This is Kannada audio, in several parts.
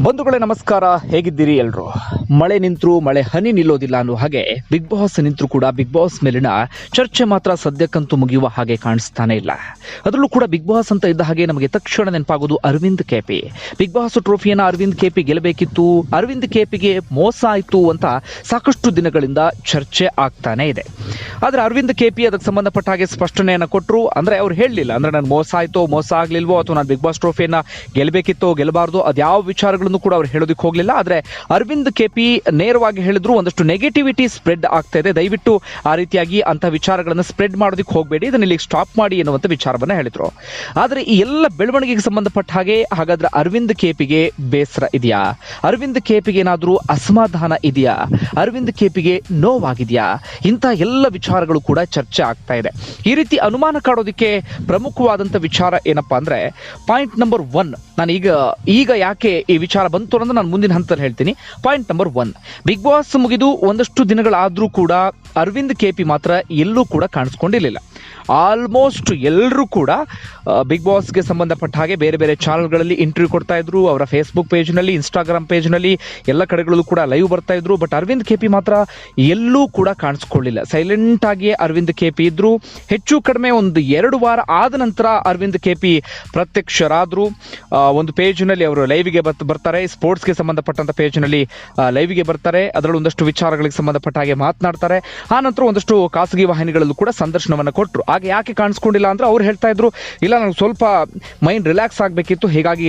ಬಂಧುಗಳೇ ನಮಸ್ಕಾರ, ಹೇಗಿದ್ದೀರಿ ಎಲ್ರು? ಮಳೆ ನಿಂತರೂ ಮಳೆ ಹನಿ ನಿಲ್ಲೋದಿಲ್ಲ ಅನ್ನೋ ಹಾಗೆ ಬಿಗ್ ಬಾಸ್ ನಿಂತರೂ ಕೂಡ ಬಿಗ್ ಬಾಸ್ ಮೇಲಿನ ಚರ್ಚೆ ಮಾತ್ರ ಸದ್ಯಕ್ಕಂತೂ ಮುಗಿಯುವ ಹಾಗೆ ಕಾಣಿಸ್ತಾನೆ ಇಲ್ಲ. ಅದರಲ್ಲೂ ಕೂಡ ಬಿಗ್ ಬಾಸ್ ಅಂತ ಇದ್ದ ಹಾಗೆ ನಮಗೆ ತಕ್ಷಣ ನೆನಪಾಗೋದು ಅರವಿಂದ್ ಕೆಪಿ. ಬಿಗ್ ಬಾಸ್ ಟ್ರೋಫಿಯನ್ನ ಅರವಿಂದ್ ಕೆಪಿ ಗೆಲ್ಲಬೇಕಿತ್ತು, ಅರವಿಂದ್ ಕೆಪಿಗೆ ಮೋಸ ಆಯಿತು ಅಂತ ಸಾಕಷ್ಟು ದಿನಗಳಿಂದ ಚರ್ಚೆ ಆಗ್ತಾನೆ ಇದೆ. ಆದ್ರೆ ಅರವಿಂದ್ ಕೆಪಿ ಅದಕ್ಕೆ ಸಂಬಂಧಪಟ್ಟ ಹಾಗೆ ಸ್ಪಷ್ಟನೆಯನ್ನು ಕೊಟ್ಟರು. ಅಂದ್ರೆ ಅವ್ರು ಹೇಳಲಿಲ್ಲ, ಅಂದ್ರೆ ನಾನು ಮೋಸ ಆಯ್ತೋ ಮೋಸ ಆಗ್ಲಿಲ್ವೋ ಅಥವಾ ನಾನು ಬಿಗ್ ಬಾಸ್ ಟ್ರೋಫಿಯನ್ನ ಗೆಲ್ಲಬೇಕಿತ್ತೋ ಗೆಲ್ಲಬಾರ್ದು ಅದ್ಯಾವ ವಿಚಾರಗಳನ್ನು ಕೂಡ ಅವ್ರು ಹೇಳೋದಕ್ಕೆ ಹೋಗ್ಲಿಲ್ಲ. ಆದ್ರೆ ಅರವಿಂದ್ ಕೆಪಿ ನೇರವಾಗಿ ಹೇಳಿದ್ರು, ಒಂದಷ್ಟು ನೆಗೆಟಿವಿಟಿ ಸ್ಪ್ರೆಡ್ ಆಗ್ತಾ ಇದೆ, ದಯವಿಟ್ಟು ಆ ರೀತಿಯಾಗಿ ಅಂತ ವಿಚಾರಗಳನ್ನು ಸ್ಪ್ರೆಡ್ ಮಾಡೋದಕ್ಕೆ ಹೋಗಬೇಡಿ, ಇದನ್ನ ಇಲ್ಲಿ ಸ್ಟಾಪ್ ಮಾಡಿ ಎನ್ನುವಂತ ವಿಚಾರವನ್ನ ಹೇಳಿದ್ರು. ಆದ್ರೆ ಈ ಎಲ್ಲ ಬೆಳವಣಿಗೆಗೆ ಸಂಬಂಧಪಟ್ಟ ಹಾಗೆ ಹಾಗಾದ್ರೆ ಅರವಿಂದ್ ಕೆಪಿಗೆ ಬೇಸರ ಇದೆಯಾ? ಅರವಿಂದ್ ಕೆಪಿಗೆ ಏನಾದ್ರೂ ಅಸಮಾಧಾನ ಇದೆಯಾ? ಅರವಿಂದ್ ಕೆಪಿಗೆ ನೋವಾಗಿದೆಯಾ? ಇಂಥ ಎಲ್ಲ ವಿಚಾರಗಳು ಕೂಡ ಚರ್ಚೆ ಆಗ್ತಾ ಇದೆ. ಈ ರೀತಿ ಅನುಮಾನ ಕಾಡೋದಕ್ಕೆ ಪ್ರಮುಖವಾದಂತ ವಿಚಾರ ಏನಪ್ಪಾ ಅಂದ್ರೆ, ಪಾಯಿಂಟ್ ನಂಬರ್ 1, ನಾನು ಈಗ ಯಾಕೆ ಈ ವಿಚಾರ ಬಂತು ಅನ್ನೋದು ನಾನು ಮುಂದಿನ ಹಂತದಲ್ಲಿ ಹೇಳ್ತೀನಿ. ಪಾಯಿಂಟ್ ನಂಬರ್ 1, ಬಿಗ್ ಬಾಸ್ ಮುಗಿದು ಒಂದಷ್ಟು ದಿನಗಳಾದ್ರೂ ಕೂಡ ಅರವಿಂದ್ ಕೆಪಿ ಮಾತ್ರ ಎಲ್ಲೂ ಕೂಡ ಕಾಣಿಸ್ಕೊಂಡಿರಲಿಲ್ಲ. ಆಲ್ಮೋಸ್ಟ್ ಎಲ್ಲರೂ ಕೂಡ ಬಿಗ್ ಬಾಸ್ಗೆ ಸಂಬಂಧಪಟ್ಟ ಹಾಗೆ ಬೇರೆ ಬೇರೆ ಚಾನಲ್ಗಳಲ್ಲಿ ಇಂಟರ್ವ್ಯೂ ಕೊಡ್ತಾ ಇದ್ರು, ಅವರ ಫೇಸ್ಬುಕ್ ಪೇಜ್ನಲ್ಲಿ, ಇನ್ಸ್ಟಾಗ್ರಾಮ್ ಪೇಜ್ನಲ್ಲಿ ಎಲ್ಲ ಕಡೆಗಳಲ್ಲೂ ಕೂಡ ಲೈವ್ ಬರ್ತಾ ಇದ್ರು. ಬಟ್ ಅರವಿಂದ್ ಕೆಪಿ ಮಾತ್ರ ಎಲ್ಲೂ ಕೂಡ ಕಾಣಿಸ್ಕೊಳ್ಳಿಲ್ಲ. ಸೈಲೆಂಟ್ ಆಗಿ ಅರವಿಂದ್ ಕೆಪಿ ಇದ್ರು. ಹೆಚ್ಚು ಕಡಿಮೆ ಒಂದು 2 ವಾರ ಆದ ನಂತರ ಅರವಿಂದ್ ಕೆಪಿ ಪ್ರತ್ಯಕ್ಷರಾದ್ರು. ಒಂದು ಪೇಜ್ನಲ್ಲಿ ಅವರು ಲೈವ್ಗೆ ಬರ್ತಾರೆ, ಸ್ಪೋರ್ಟ್ಸ್ಗೆ ಸಂಬಂಧಪಟ್ಟಂತ ಪೇಜ್ನಲ್ಲಿ ಲೈವ್ಗೆ ಬರ್ತಾರೆ. ಅದರಲ್ಲಿ ಒಂದಷ್ಟು ವಿಚಾರಗಳಿಗೆ ಸಂಬಂಧಪಟ್ಟ ಹಾಗೆ ಮಾತನಾಡ್ತಾರೆ. ಆ ನಂತರ ಒಂದಷ್ಟು ಖಾಸಗಿ ವಾಹಿನಿಗಳಲ್ಲೂ ಕೂಡ ಸಂದರ್ಶನವನ್ನು ಕೊಟ್ಟರು. ಆಗ ಯಾಕೆ ಕಾಣಿಸ್ಕೊಂಡಿಲ್ಲ ಅಂದ್ರೆ ಅವ್ರು ಹೇಳ್ತಾ ಇದ್ರು, ಇಲ್ಲ ನನಗೆ ಸ್ವಲ್ಪ ಮೈಂಡ್ ರಿಲ್ಯಾಕ್ಸ್ ಆಗಬೇಕಿತ್ತು, ಹೀಗಾಗಿ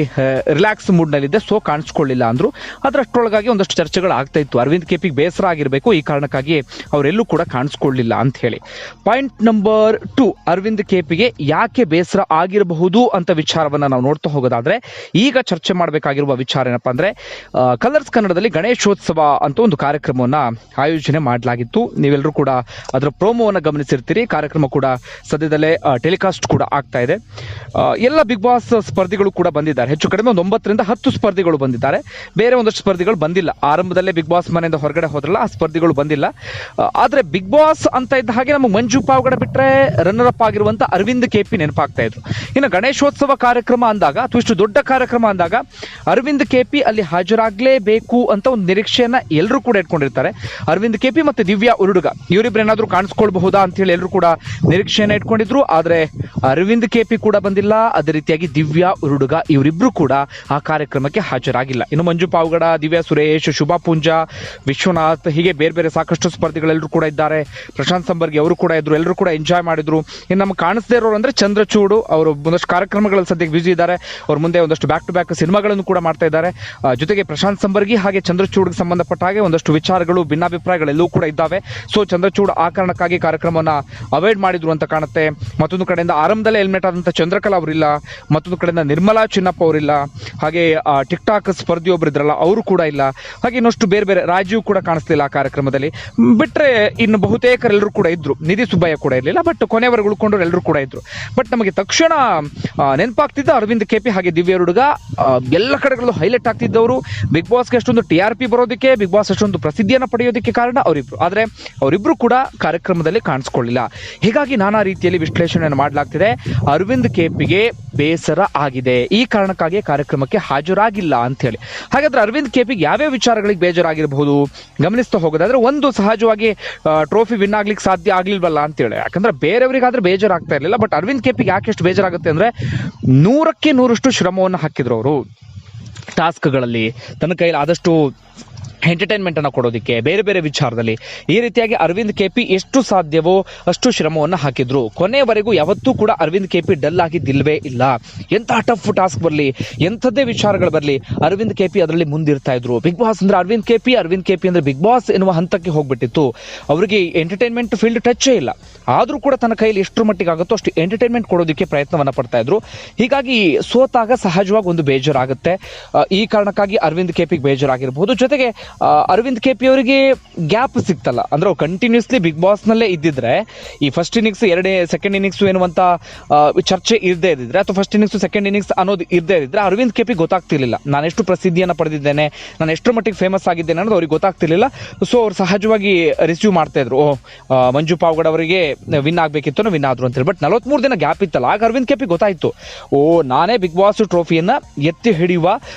ರಿಲ್ಯಾಕ್ಸ್ ಮೂಡ್ನಲ್ಲಿದ್ದೆ, ಸೊ ಕಾಣಿಸ್ಕೊಳ್ಳಿಲ್ಲ ಅಂದ್ರು. ಅದರಷ್ಟರೊಳಗಾಗಿ ಒಂದಷ್ಟು ಚರ್ಚೆಗಳು ಆಗ್ತಾ ಇತ್ತು, ಅರವಿಂದ್ ಕೆಪಿಗೆ ಬೇಸರ ಆಗಿರಬೇಕು, ಈ ಕಾರಣಕ್ಕಾಗಿ ಅವರೆಲ್ಲೂ ಕೂಡ ಕಾಣಿಸ್ಕೊಳ್ಳಿಲ್ಲ ಅಂತ ಹೇಳಿ. ಪಾಯಿಂಟ್ ನಂಬರ್ 2, ಅರವಿಂದ್ ಕೆಪಿಗೆ ಯಾಕೆ ಬೇಸರ ಆಗಿರಬಹುದು ಅಂತ ವಿಚಾರವನ್ನ ನಾವು ನೋಡ್ತಾ ಹೋಗೋದಾದ್ರೆ, ಈಗ ಚರ್ಚೆ ಮಾಡಬೇಕಾಗಿರುವ ವಿಚಾರ ಏನಪ್ಪಾ ಅಂದ್ರೆ, ಕಲರ್ಸ್ ಕನ್ನಡದಲ್ಲಿ ಗಣೇಶೋತ್ಸವ ಅಂತ ಒಂದು ಕಾರ್ಯಕ್ರಮವನ್ನ ಆಯೋಜನೆ ಮಾಡಲಾಗಿತ್ತು. ನೀವೆಲ್ಲರೂ ಕೂಡ ಅದರ ಪ್ರೋಮೋವನ್ನು ಗಮನಿಸಿರ್ತೀರಿ. ಕಾರ್ಯಕ್ರಮ ಕೂಡ ಸದ್ಯದಲ್ಲೇ ಟೆಲಿಕಾಸ್ಟ್ ಕೂಡ ಆಗ್ತಾ ಇದೆ. ಎಲ್ಲ ಬಿಗ್ ಬಾಸ್ ಸ್ಪರ್ಧಿಗಳು ಕೂಡ ಬಂದಿದ್ದಾರೆ. ಹೆಚ್ಚು ಕಡಿಮೆ ಒಂದು 9 ರಿಂದ 10 ಸ್ಪರ್ಧಿಗಳು ಬಂದಿದ್ದಾರೆ. ಬೇರೆ ಒಂದಷ್ಟು ಸ್ಪರ್ಧಿಗಳು ಬಂದಿಲ್ಲ. ಆರಂಭದಲ್ಲೇ ಬಿಗ್ ಬಾಸ್ ಮನೆಯಿಂದ ಹೊರಗಡೆ ಹೋದ್ರಲ್ಲ, ಆ ಸ್ಪರ್ಧಿಗಳು ಬಂದಿಲ್ಲ. ಆದ್ರೆ ಬಿಗ್ ಬಾಸ್ ಅಂತ ಇದ್ದ ಹಾಗೆ ನಮಗೆ ಮಂಜು ಪಾವಗಡ ಬಿಟ್ರೆ ರನ್ನರ್ ಅಪ್ ಆಗಿರುವಂತ ಅರವಿಂದ್ ಕೆಪಿ ನೆನಪಾಗ್ತಾ ಇದ್ರು. ಇನ್ನು ಗಣೇಶೋತ್ಸವ ಕಾರ್ಯಕ್ರಮ ಅಂದಾಗ, ಅಥವಾ ಇಷ್ಟು ದೊಡ್ಡ ಕಾರ್ಯಕ್ರಮ ಅಂದಾಗ ಅರವಿಂದ್ ಕೆಪಿ ಅಲ್ಲಿ ಹಾಜರಾಗಲೇಬೇಕು ಅಂತ ಒಂದು ನಿರೀಕ್ಷೆಯನ್ನ ಎಲ್ಲರೂ ಕೂಡ ಇಟ್ಕೊಂಡಿರ್ತಾರೆ. ಅರವಿಂದ್ ಕೆಪಿ ಮತ್ತೆ ದಿವ್ಯಾ ಉರುಡುಗ ಇವರಿಬ್ರು ಏನಾದ್ರೂ ಕಾಣಿಸ್ಕೊಳ್ಬಹುದಾ ಅಂತ ಹೇಳಿ ಎಲ್ಲರೂ ಕೂಡ ನಿರೀಕ್ಷೆಯನ್ನ ಇಟ್ಕೊಂಡಿದ್ರು. ಆದ್ರೆ ಅರವಿಂದ್ ಕೆಪಿ ಕೂಡ ಬಂದಿಲ್ಲ, ಅದೇ ರೀತಿಯಾಗಿ ದಿವ್ಯಾ ಉರುಡುಗ ಇವರಿಬ್ರು ಕೂಡ ಆ ಕಾರ್ಯಕ್ರಮಕ್ಕೆ ಹಾಜರಾಗಿಲ್ಲ. ಇನ್ನು ಮಂಜು ಪಾವಗಡ, ದಿವ್ಯಾ ಸುರೇಶ್, ಶುಭಾ ಪೂಂಜಾ, ವಿಶ್ವನಾಥ್, ಹೀಗೆ ಬೇರೆ ಬೇರೆ ಸಾಕಷ್ಟು ಸ್ಪರ್ಧಿಗಳೆಲ್ಲರೂ ಕೂಡ ಇದ್ದಾರೆ. ಪ್ರಶಾಂತ್ ಸಂಬರ್ಗಿ ಅವರು ಕೂಡ ಇದ್ರು, ಎಲ್ಲರೂ ಕೂಡ ಎಂಜಾಯ್ ಮಾಡಿದ್ರು. ಇನ್ನು ನಮ್ಗೆ ಕಾಣಿಸದೇ ಇರೋರು ಅಂದ್ರೆ ಚಂದ್ರಚೂಡು, ಅವರು ಒಂದಷ್ಟು ಕಾರ್ಯಕ್ರಮಗಳಲ್ಲಿ ಸದ್ಯಕ್ಕೆ ಬ್ಯುಸಿ ಇದ್ದಾರೆ. ಅವ್ರ ಮುಂದೆ ಒಂದಷ್ಟು ಬ್ಯಾಕ್ ಟು ಬ್ಯಾಕ್ ಸಿನಿಮಾಗಳನ್ನು ಕೂಡ ಮಾಡ್ತಾ ಇದ್ದಾರೆ. ಜೊತೆಗೆ ಪ್ರಶಾಂತ್ ಸಂಬರ್ಗಿ ಹಾಗೆ ಚಂದ್ರಚೂಡ್ಗೆ ಸಂಬಂಧಪಟ್ಟ ಹಾಗೆ ಒಂದಷ್ಟು ವಿಚಾರಗಳು, ಭಿನ್ನಾಭಿಪ್ರಾಯಗಳೆಲ್ಲವೂ ಕೂಡ ಇದ್ದಾವೆ. ಸೊ ಚಂದ್ರಚೂಡ್ ಆ ಕಾರಣಕ್ಕಾಗಿ ಕಾರ್ಯಕ್ರಮವನ್ನು ಅವಾಯ್ಡ್ ಮಾಡಿದ್ರು ಅಂತ ಕಾಣುತ್ತೆ. ಮತ್ತೊಂದು ಕಡೆಯಿಂದ ಆರಂಭದಲ್ಲೇ ಹೆಲ್ಮೆಟ್ ಆದಂತ ಚಂದ್ರಕಲಾ ಅವರಿಲ್ಲ, ಮತ್ತೊಂದು ಕಡೆಯಿಂದ ನಿರ್ಮಲಾ ಚಿನ್ನಪ್ಪ ಅವರಿಲ್ಲ, ಹಾಗೆ ಟಿಕ್ ಟಾಕ್ ಸ್ಪರ್ಧಿ ಒಬ್ರು ಇದ್ರಲ್ಲ ಅವರು ಕೂಡ ಇಲ್ಲ. ಹಾಗೆ ಇನ್ನಷ್ಟು ಬೇರೆ ಬೇರೆ ರಾಜೀವ್ ಕೂಡ ಕಾಣಿಸ್ಲಿಲ್ಲ ಆ ಕಾರ್ಯಕ್ರಮದಲ್ಲಿ. ಬಿಟ್ರೆ ಇನ್ನು ಬಹುತೇಕರೆಲ್ಲರೂ ಕೂಡ ಇದ್ರು. ನಿಧಿ ಸುಬ್ಬಯ್ಯ ಕೂಡ ಇರಲಿಲ್ಲ, ಬಟ್ ಕೊನೆವರೆಗೂ ಉಳ್ಕೊಂಡ್ರು ಎಲ್ಲರೂ ಕೂಡ ಇದ್ರು. ಬಟ್ ನಮಗೆ ತಕ್ಷಣ ನೆನಪಾಗ್ತಿದ್ದ ಅರವಿಂದ್ ಕೆಪಿ ಹಾಗೆ ದಿವ್ಯ ಹುಡುಗ. ಎಲ್ಲ ಕಡೆಗಳಲ್ಲೂ ಹೈಲೈಟ್ ಆಗ್ತಿದ್ದವರು. ಬಿಗ್ ಬಾಸ್ಗೆ ಅಷ್ಟೊಂದು TRP ಬರೋದಕ್ಕೆ, ಬಿಗ್ ಬಾಸ್ ಅಷ್ಟೊಂದು ಪ್ರಸಿದ್ಧಿಯನ್ನು ಪಡೆಯೋದಕ್ಕೆ ಕಾರಣ ಅವರಿಬ್ರು. ಆದ್ರೆ ಅವರಿಬ್ರು ಕೂಡ ಕಾರ್ಯಕ್ರಮದಲ್ಲಿ ಕಾಣಿಸ್ಕೊಳ್ಳಿಲ್ಲ. ಹೀಗಾಗಿ ನಾನಾ ರೀತಿಯಲ್ಲಿ ವಿಶ್ಲೇಷಣೆಯನ್ನು ಮಾಡಲಾಗ್ತಿದೆ. ಅರವಿಂದ್ ಕೆಪಿಗೆ ಬೇಸರ ಆಗಿದೆ, ಈ ಕಾರಣಕ್ಕಾಗಿ ಕಾರ್ಯಕ್ರಮಕ್ಕೆ ಹಾಜರಾಗಿಲ್ಲ ಅಂತ ಹೇಳಿ. ಹಾಗಾದ್ರೆ ಅರವಿಂದ್ ಕೆಪಿಗೆ ಯಾವ್ಯಾವ ವಿಚಾರಗಳಿಗೆ ಬೇಜಾರಾಗಿರಬಹುದು ಗಮನಿಸ್ತಾ ಹೋಗೋದಾದ್ರೆ, ಒಂದು ಸಹಜವಾಗಿ ಟ್ರೋಫಿ ವಿನ್ ಆಗ್ಲಿಕ್ಕೆ ಸಾಧ್ಯ ಆಗ್ಲಿಲ್ವಲ್ಲ ಅಂತೇಳಿ. ಯಾಕಂದ್ರೆ ಬೇರೆಯವರಿಗಾದ್ರೆ ಬೇಜಾರಾಗ್ತಾ ಇರಲಿಲ್ಲ, ಬಟ್ ಅರವಿಂದ್ ಕೆಪಿಗೆ ಯಾಕೆ ಎಷ್ಟು ಬೇಜಾರಾಗುತ್ತೆ ಅಂದ್ರೆ, 100ಕ್ಕೆ 100ರಷ್ಟು ಶ್ರಮವನ್ನು ಹಾಕಿದ್ರು ಅವರು ಟಾಸ್ಕ್ಗಳಲ್ಲಿ. ತನ್ನ ಕೈಲಿ ಆದಷ್ಟು ಎಂಟರ್ಟೈನ್ಮೆಂಟ್ ಅನ್ನು ಕೊಡೋದಕ್ಕೆ ಬೇರೆ ಬೇರೆ ವಿಚಾರದಲ್ಲಿ. ಈ ರೀತಿಯಾಗಿ ಅರವಿಂದ್ ಕೆಪಿ ಎಷ್ಟು ಸಾಧ್ಯವೋ ಅಷ್ಟು ಶ್ರಮವನ್ನು ಹಾಕಿದ್ರು. ಕೊನೆಯವರೆಗೂ ಯಾವತ್ತೂ ಕೂಡ ಅರವಿಂದ್ ಕೆಪಿ ಡಲ್ ಆಗಿದ್ದಿಲ್ವೇ ಇಲ್ಲ. ಎಂಥ ಟಫ್ ಟಾಸ್ಕ್ ಬರಲಿ, ಎಂಥದ್ದೇ ವಿಚಾರಗಳು ಬರಲಿ, ಅರವಿಂದ್ ಕೆಪಿ ಅದರಲ್ಲಿ ಮುಂದಿರ್ತಾ ಇದ್ರು. ಬಿಗ್ ಬಾಸ್ ಅಂದ್ರೆ ಅರವಿಂದ್ ಕೆಪಿ, ಅರವಿಂದ್ ಕೆಪಿ ಅಂದ್ರೆ ಬಿಗ್ ಬಾಸ್ ಎನ್ನುವ ಹಂತಕ್ಕೆ ಹೋಗ್ಬಿಟ್ಟಿತ್ತು. ಅವರಿಗೆ ಎಂಟರ್ಟೈನ್ಮೆಂಟ್ ಫೀಲ್ಡ್ ಟಚ್ಚೇ ಇಲ್ಲ. ಆದ್ರೂ ಕೂಡ ತನ್ನ ಕೈಯಲ್ಲಿ ಎಷ್ಟರ ಮಟ್ಟಿಗೆ ಆಗುತ್ತೋ ಅಷ್ಟು ಎಂಟರ್ಟೈನ್ಮೆಂಟ್ ಕೊಡೋದಕ್ಕೆ ಪ್ರಯತ್ನವನ್ನ ಪಡ್ತಾ ಇದ್ರು. ಹೀಗಾಗಿ ಸೋತಾಗ ಸಹಜವಾಗಿ ಒಂದು ಬೇಜಾರಾಗುತ್ತೆ. ಈ ಕಾರಣಕ್ಕಾಗಿ ಅರವಿಂದ್ ಕೆಪಿಗೆ ಬೇಜಾರಾಗಿರಬಹುದು. ಜೊತೆಗೆ ಅರವಿಂದ್ ಕೆಪಿ ಅವರಿಗೆ ಗ್ಯಾಪ್ ಸಿಕ್ತಲ್ಲ, ಅಂದ್ರೆ ಕಂಟಿನ್ಯೂಸ್ಲಿ ಬಿಗ್ ಬಾಸ್ನಲ್ಲೇ ಇದ್ದಿದ್ರೆ ಈ ಫಸ್ಟ್ ಇನ್ನಿಂಗ್ಸ್ ಸೆಕೆಂಡ್ ಇನ್ನಿಂಗ್ಸ್ ಎನ್ನುವಂಥ ಚರ್ಚೆ ಇರದೇ ಇದ್ದಿದ್ರೆ ಅಥವಾ ಫಸ್ಟ್ ಇನ್ನಿಂಗ್ಸ್ ಸೆಕೆಂಡ್ ಇನ್ನಿಂಗ್ಸ್ ಅನ್ನೋದು ಇರದೇ ಇದ್ದಿದ್ರೆ ಅರವಿಂದ್ ಕೆಪಿ ಗೊತ್ತಾಗ್ತಿರ್ಲಿಲ್ಲ, ನಾನು ಎಷ್ಟು ಪ್ರಸಿದ್ಧಿಯನ್ನು ಪಡೆದಿದ್ದೇನೆ, ನಾನು ಎಷ್ಟರ ಮಟ್ಟಿಗೆ ಫೇಮಸ್ ಆಗಿದ್ದೇನೆ ಅನ್ನೋದು ಅವ್ರಿಗೆ ಗೊತ್ತಾಗ್ತಿರ್ಲಿಲ್ಲ. ಸೊ ಅವ್ರು ಸಹಜವಾಗಿ ರಿಸೀವ್ ಮಾಡ್ತಾ ಇದ್ರು, ಮಂಜು ಪಾವಗಡ ಅವರಿಗೆ ವಿನ್ ಆಗಬೇಕಿತ್ತು, ವಿನ್ ಆದ್ರು ಅಂತೇಳಿ. ಬಟ್ 43 ದಿನ ಗ್ಯಾಪ್ ಇತ್ತಲ್ಲ, ಆಗ ಅರವಿಂದ್ ಕೆಪಿ ಗೊತ್ತಾಯ್ತು, ನಾನೇ ಬಿಗ್ ಬಾಸ್ ಟ್ರೋಫಿಯನ್ನ ಎತ್ತಿ ಹಿಡಿಯುವ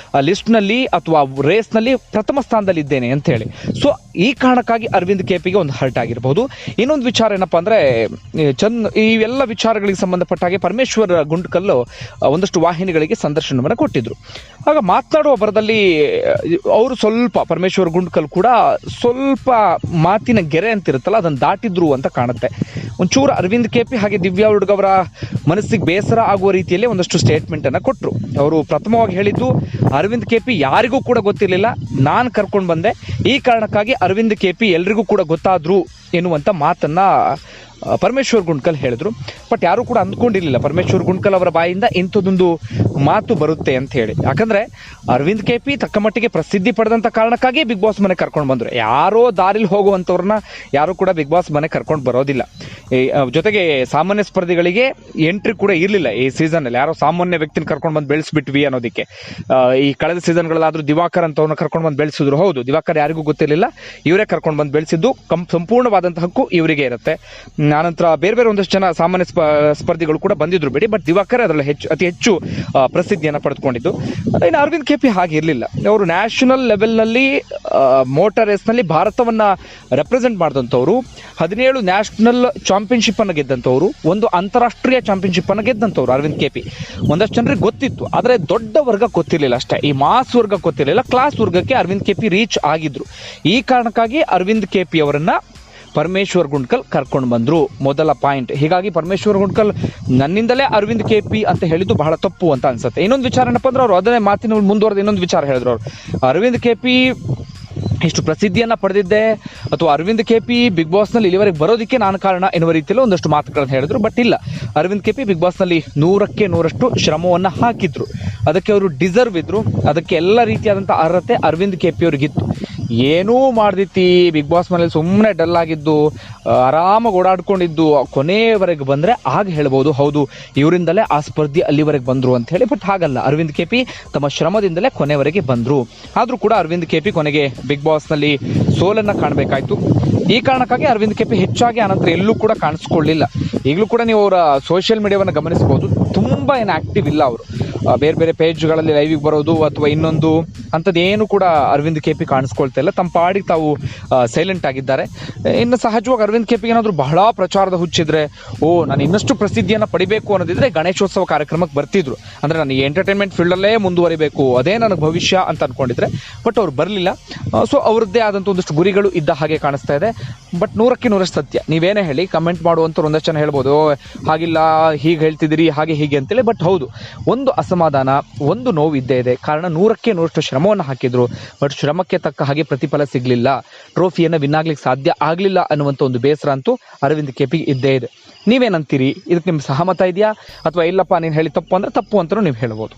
ಲಿಸ್ಟ್ನಲ್ಲಿ ಅಥವಾ ರೇಸ್ನಲ್ಲಿ ಪ್ರಥಮ ಸ್ಥಾನದಲ್ಲಿ ಇದ್ದೇನೆ ಅಂತ ಹೇಳಿ. ಸೊ ಈ ಕಾರಣಕ್ಕಾಗಿ ಅರವಿಂದ್ ಕೆಪಿಗೆ ಒಂದು ಹರ್ಟ್ ಆಗಿರಬಹುದು. ಇನ್ನೊಂದು ವಿಚಾರ ಏನಪ್ಪಾ ಅಂದ್ರೆ, ಇವೆಲ್ಲ ವಿಚಾರಗಳಿಗೆ ಸಂಬಂಧಪಟ್ಟ ಹಾಗೆ ಪರಮೇಶ್ವರ್ ಗುಂಡ್ಕಲ್ಲು ಒಂದಷ್ಟು ವಾಹಿನಿಗಳಿಗೆ ಸಂದರ್ಶನವನ್ನು ಕೊಟ್ಟಿದ್ರು. ಆಗ ಮಾತನಾಡುವ ಬರದಲ್ಲಿ ಅವರು ಸ್ವಲ್ಪ ಪರಮೇಶ್ವರ್ ಗುಂಡ್ಕಲ್ ಕೂಡ ಸ್ವಲ್ಪ ಮಾತಿನ ಗೆರೆ ಅಂತಿರುತ್ತಲ್ಲ ಅದನ್ನು ದಾಟಿದ್ರು ಅಂತ ಕಾಣುತ್ತೆ. ಒಂಚೂರು ಅರವಿಂದ್ ಕೆಪಿ ಹಾಗೆ ದಿವ್ಯಾ ಹುಡುಗ ಅವರ ಮನಸ್ಸಿಗೆ ಬೇಸರ ಆಗುವ ರೀತಿಯಲ್ಲಿ ಒಂದಷ್ಟು ಸ್ಟೇಟ್ಮೆಂಟ್ ಅನ್ನು ಕೊಟ್ಟರು. ಅವರು ಪ್ರಥಮವಾಗಿ ಹೇಳಿದ್ದು, ಅರವಿಂದ್ ಕೆಪಿ ಯಾರಿಗೂ ಕೂಡ ಗೊತ್ತಿರಲಿಲ್ಲ, ನಾನು ಕರ್ಕೊಂಡು ಬಂದೆ, ಈ ಕಾರಣಕ್ಕಾಗಿ ಅರವಿಂದ್ ಕೆಪಿ ಎಲ್ರಿಗೂ ಕೂಡ ಗೊತ್ತಾದ್ರು ಎನ್ನುವಂಥ ಮಾತನ್ನ ಪರಮೇಶ್ವರ್ ಗುಂಡ್ಕಲ್ ಹೇಳಿದ್ರು. ಬಟ್ ಯಾರು ಕೂಡ ಅಂದ್ಕೊಂಡಿರಲಿಲ್ಲ ಪರಮೇಶ್ವರ್ ಗುಂಡ್ಕಲ್ ಅವರ ಬಾಯಿಂದ ಇಂಥದ್ದೊಂದು ಮಾತು ಬರುತ್ತೆ ಅಂತ ಹೇಳಿ. ಯಾಕಂದ್ರೆ ಅರವಿಂದ್ ಕೆಪಿ ತಕ್ಕ ಮಟ್ಟಿಗೆ ಪ್ರಸಿದ್ಧಿ ಪಡೆದಂತ ಕಾರಣಕ್ಕಾಗಿ ಬಿಗ್ ಬಾಸ್ ಮನೆ ಕರ್ಕೊಂಡು ಬಂದ್ರು. ಯಾರೋ ದಾರಿಲಿ ಹೋಗುವಂಥವ್ರನ್ನ ಯಾರು ಕೂಡ ಬಿಗ್ ಬಾಸ್ ಮನೆ ಕರ್ಕೊಂಡು ಬರೋದಿಲ್ಲ. ಜೊತೆಗೆ ಸಾಮಾನ್ಯ ಸ್ಪರ್ಧಿಗಳಿಗೆ ಎಂಟ್ರಿ ಕೂಡ ಇರಲಿಲ್ಲ ಈ ಸೀಸನ್. ಯಾರೋ ಸಾಮಾನ್ಯ ವ್ಯಕ್ತಿನ ಕರ್ಕೊಂಡು ಬಂದು ಬೆಳೆಸ್ಬಿಟ್ವಿ ಅನ್ನೋದಕ್ಕೆ. ಈ ಕಳೆದ ಸೀಸನ್ಗಳಾದ್ರೂ ದಿವಾಕರ್ ಅಂತವ್ರನ್ನ ಕರ್ಕೊಂಡು ಬಂದು ಬೆಳೆಸಿದ್ರು. ಹೌದು, ದಿವಾಕರ್ ಯಾರಿಗೂ ಗೊತ್ತಿರಲಿಲ್ಲ, ಇವರೇ ಕರ್ಕೊಂಡು ಬಂದು ಬೆಳೆಸಿದ್ದು. ಸಂಪೂರ್ಣವಾದಂತಹ ಹಕ್ಕು ಇವರಿಗೆ ಇರುತ್ತೆ. ಆನಂತರ ಬೇರೆ ಬೇರೆ ಒಂದಷ್ಟು ಜನ ಸಾಮಾನ್ಯ ಸ್ಪರ್ಧಿಗಳು ಕೂಡ ಬಂದಿದ್ರು ಬಿಡಿ, ಬಟ್ ದಿವಾಕರ್ ಅದರಲ್ಲಿ ಅತಿ ಹೆಚ್ಚು ಪ್ರಸಿದ್ಧಿಯನ್ನು ಪಡೆದುಕೊಂಡಿದ್ದು. ಇನ್ನು ಅರವಿಂದ್ ಕೆಪಿ ಹಾಗೆ ಇರಲಿಲ್ಲ. ಅವರು ನ್ಯಾಷನಲ್ ಲೆವೆಲ್ನಲ್ಲಿ ಮೋಟಾರ್ ರೇಸ್ನಲ್ಲಿ ಭಾರತವನ್ನ ರೆಪ್ರೆಸೆಂಟ್ ಮಾಡಿದಂಥವ್ರು, 17 ನ್ಯಾಷನಲ್ ಚಾಂಪಿಯನ್ಶಿಪ್ ಅನ್ನು ಗೆದ್ದಂಥವ್ರು, ಒಂದು ಅಂತಾರಾಷ್ಟ್ರೀಯ ಚಾಂಪಿಯನ್ಶಿಪ್ ಅನ್ನು ಗೆದ್ದಂಥವ್ರು ಅರವಿಂದ್ ಕೆಪಿ. ಒಂದಷ್ಟು ಜನರಿಗೆ ಗೊತ್ತಿತ್ತು, ಆದರೆ ದೊಡ್ಡ ವರ್ಗ ಗೊತ್ತಿರಲಿಲ್ಲ ಅಷ್ಟೇ. ಈ ಮಾಸ್ ವರ್ಗ ಗೊತ್ತಿರಲಿಲ್ಲ, ಕ್ಲಾಸ್ ವರ್ಗಕ್ಕೆ ಅರವಿಂದ್ ಕೆಪಿ ರೀಚ್ ಆಗಿದ್ರು. ಈ ಕಾರಣಕ್ಕಾಗಿ ಅರವಿಂದ್ ಕೆಪಿ ಅವರನ್ನ ಪರಮೇಶ್ವರ್ ಗುಂಡ್ಕಲ್ ಕರ್ಕೊಂಡು ಬಂದ್ರು, ಮೊದಲ ಪಾಯಿಂಟ್. ಹೀಗಾಗಿ ಪರಮೇಶ್ವರ್ ಗುಂಡ್ಕಲ್ ನನ್ನಿಂದಲೇ ಅರವಿಂದ್ ಕೆಪಿ ಅಂತ ಹೇಳಿದ್ದು ಬಹಳ ತಪ್ಪು ಅಂತ ಅನ್ಸುತ್ತೆ. ಇನ್ನೊಂದು ವಿಚಾರ ಏನಪ್ಪ ಅಂದ್ರೆ, ಅವರು ಅದನ್ನೇ ಮಾತಿನ ಮುಂದುವರೆದ ಇನ್ನೊಂದು ವಿಚಾರ ಹೇಳಿದ್ರು. ಅವರು ಅರವಿಂದ್ ಕೆಪಿ ಇಷ್ಟು ಪ್ರಸಿದ್ಧಿಯನ್ನ ಪಡೆದಿದ್ದೆ ಅಥವಾ ಅರವಿಂದ್ ಕೆಪಿ ಬಿಗ್ ಬಾಸ್ನಲ್ಲಿ ಇಲ್ಲಿವರೆಗೆ ಬರೋದಕ್ಕೆ ನಾನು ಕಾರಣ ಎನ್ನುವ ರೀತಿಯಲ್ಲಿ ಒಂದಷ್ಟು ಮಾತುಗಳನ್ನು ಹೇಳಿದ್ರು. ಬಟ್ ಇಲ್ಲ, ಅರವಿಂದ್ ಕೆಪಿ ಬಿಗ್ ಬಾಸ್ನಲ್ಲಿ 100ಕ್ಕೆ 100ರಷ್ಟು ಶ್ರಮವನ್ನು ಹಾಕಿದ್ರು. ಅದಕ್ಕೆ ಅವರು ಡಿಸರ್ವ್ ಇದ್ರು. ಅದಕ್ಕೆ ಎಲ್ಲ ರೀತಿಯಾದಂಥ ಅರ್ಹತೆ ಅರವಿಂದ್ ಕೆಪಿ ಅವ್ರಿಗಿತ್ತು. ಏನೂ ಮಾಡ್ದಿತ್ತಿ ಬಿಗ್ ಬಾಸ್ ಮನೇಲಿ ಸುಮ್ಮನೆ ಡಲ್ ಆಗಿದ್ದು, ಆರಾಮಾಗಿ ಓಡಾಡ್ಕೊಂಡಿದ್ದು, ಕೊನೆಯವರೆಗೆ ಬಂದರೆ ಆಗ ಹೇಳ್ಬೋದು, ಹೌದು ಇವರಿಂದಲೇ ಆ ಸ್ಪರ್ಧಿ ಅಲ್ಲಿವರೆಗೆ ಬಂದರು ಅಂತ ಹೇಳಿ. ಬಟ್ ಹಾಗಲ್ಲ, ಅರವಿಂದ್ ಕೆಪಿ ತಮ್ಮ ಶ್ರಮದಿಂದಲೇ ಕೊನೆವರೆಗೆ ಬಂದರು. ಆದರೂ ಕೂಡ ಅರವಿಂದ್ ಕೆಪಿ ಕೊನೆಗೆ ಬಿಗ್ ಬಾಸ್ನಲ್ಲಿ ಸೋಲನ್ನು ಕಾಣಬೇಕಾಯಿತು. ಈ ಕಾರಣಕ್ಕಾಗಿ ಅರವಿಂದ್ ಕೆಪಿ ಹೆಚ್ಚಾಗಿ ಆನಂತರ ಎಲ್ಲೂ ಕೂಡ ಕಾಣಿಸ್ಕೊಳ್ಳಿಲ್ಲ. ಈಗಲೂ ಕೂಡ ನೀವು ಅವರ ಸೋಷಿಯಲ್ ಮೀಡಿಯಾವನ್ನು ಗಮನಿಸಬಹುದು, ತುಂಬ ಏನು ಆ್ಯಕ್ಟಿವ್ ಇಲ್ಲ ಅವರು. ಬೇರೆ ಬೇರೆ ಪೇಜ್ಗಳಲ್ಲಿ ಲೈವಿಗೆ ಬರೋದು ಅಥವಾ ಇನ್ನೊಂದು ಅಂಥದ್ದೇನು ಕೂಡ ಅರವಿಂದ್ ಕೆಪಿ ಕಾಣಿಸ್ಕೊಳ್ತಾ ಇಲ್ಲ. ತಮ್ಮ ಪಾಡಿಗೆ ತಾವು ಸೈಲೆಂಟ್ ಆಗಿದ್ದಾರೆ. ಇನ್ನು ಸಹಜವಾಗಿ ಅರವಿಂದ್ ಕೆಪಿಗೆ ಏನಾದರೂ ಬಹಳ ಪ್ರಚಾರದ ಹುಚ್ಚಿದ್ರೆ, ನಾನು ಇನ್ನಷ್ಟು ಪ್ರಸಿದ್ಧಿಯನ್ನು ಪಡಿಬೇಕು ಅನ್ನೋದಿದ್ರೆ ಗಣೇಶೋತ್ಸವ ಕಾರ್ಯಕ್ರಮಕ್ಕೆ ಬರ್ತಿದ್ರು. ಅಂದರೆ ನನಗೆ ಎಂಟರ್ಟೈನ್ಮೆಂಟ್ ಫೀಲ್ಡಲ್ಲೇ ಮುಂದುವರಿಬೇಕು, ಅದೇ ನನಗೆ ಭವಿಷ್ಯ ಅಂತ ಅಂದ್ಕೊಂಡಿದ್ರೆ. ಬಟ್ ಅವ್ರು ಬರಲಿಲ್ಲ. ಸೊ ಅವ್ರದ್ದೇ ಆದಂಥ ಒಂದಷ್ಟು ಗುರಿಗಳು ಇದ್ದ ಹಾಗೆ ಕಾಣಿಸ್ತಾ ಇದೆ. ಬಟ್ 100ಕ್ಕೆ 100 ಸತ್ಯ. ನೀವೇನೇ ಹೇಳಿ, ಕಮೆಂಟ್ ಮಾಡುವಂಥವ್ರು ಒಂದಷ್ಟು ಜನ ಹೇಳ್ಬೋದು, ಹಾಗಿಲ್ಲ ಹೀಗೆ ಹೇಳ್ತಿದ್ದೀರಿ ಹಾಗೆ ಹೀಗೆ ಅಂತೇಳಿ. ಬಟ್ ಹೌದು, ಒಂದು ಅಸಮಾಧಾನ, ಒಂದು ನೋವು ಇದ್ದೇ ಇದೆ. ಕಾರಣ 100ಕ್ಕೆ 100ರಷ್ಟು ಶ್ರಮವನ್ನು ಹಾಕಿದ್ರು, ಬಟ್ ಶ್ರಮಕ್ಕೆ ತಕ್ಕ ಹಾಗೆ ಪ್ರತಿಫಲ ಸಿಗಲಿಲ್ಲ, ಟ್ರೋಫಿಯನ್ನು ವಿನ್ ಆಗ್ಲಿಕ್ಕೆ ಸಾಧ್ಯ ಆಗಲಿಲ್ಲ ಅನ್ನುವಂಥ ಒಂದು ಬೇಸರ ಅಂತೂ ಅರವಿಂದ್ ಕೆಪಿ ಇದ್ದೇ ಇದೆ. ನೀವೇನಂತೀರಿ? ಇದಕ್ಕೆ ನಿಮ್ಮ ಸಹಮತ ಇದೆಯಾ ಅಥವಾ ಇಲ್ಲಪ್ಪ ನೀನು ಹೇಳಿ ತಪ್ಪು ಅಂದರೆ ತಪ್ಪು ಅಂತಲೂ ನೀವು ಹೇಳ್ಬೋದು.